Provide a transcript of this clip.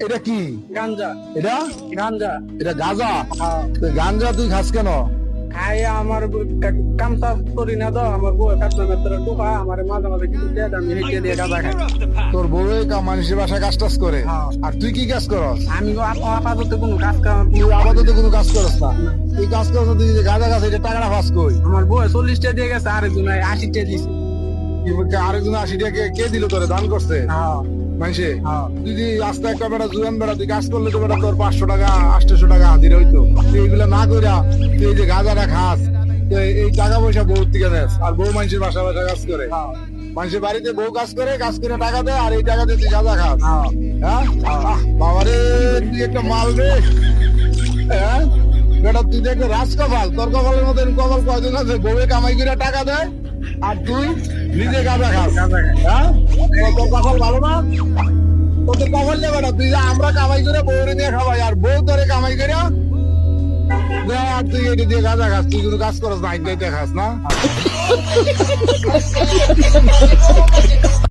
এটা কি গাঞ্জা। এটা গাঞ্জা এটা গাঁজা গাঞ্জা তুই খাস কেন খাই আমার কামটা করি না তো আমার বউ কাটনা মেতরে টোকা আমার মাঝে মাঝে কিছু দিয়ে দেয়, আমি হেঁটে দিয়ে গাঁজা খাই। তোর বউ মানুষের বাসায় কাজ টাজ করে হ্যাঁ। আর তুই কি কাজ করস আমি আপাতত কোনো কাজ কাম তুই আপাতত কোনো কাজ করস না তুই কাজ করস না, তুই যে গাঁজা গাছ এটা টাকাটা ফাঁস কই আমার বউ 40টা দিয়ে গেছে, আরেকজন 80টা দিছে। আরেকজন 80 টাকা কে দিল তোরে দান করছে হ্যাঁ মানুষে হ্যাঁ তুই যদি আস্তে একটা বেটা জুয়ান বেটা তুই কাজ করলে তো বেটা তোর 500 টাকা 800 টাকা হাজিরা হইতো তুই এগুলা না কইরা তুই এই যে গাঁজাটা খাস তো এই টাকা পয়সা বউ থেকে নেস আর বউ মানুষের বাসা বাসা কাজ করে হ্যাঁ মানুষের বাড়িতে বউ কাজ করে টাকা দেয় আর এই টাকা দিয়ে তুই গাঁজা খাস হ্যাঁ হ্যাঁ বাবারে তুই একটা মাল রে হ্যাঁ বেটা তুই দেখ রাজকপাল তোর কপালের মতো কপাল কয়জন আছে বউয়ে কামাই করে টাকা দেয় আর তুই নিজে গাঁজা খাস গাঁজা খাই। হ্যাঁ তোর কপাল ভালো না তোদের কপাল নেই বেটা তুই যা আমরা কামাই করে বউরে নিয়ে খাওয়াই আর বউ তোরে কামাই করে দেয় আর তুই এটা দিয়ে গাঁজা খাস তুই কোনো কাজ করস না আইতে খাস না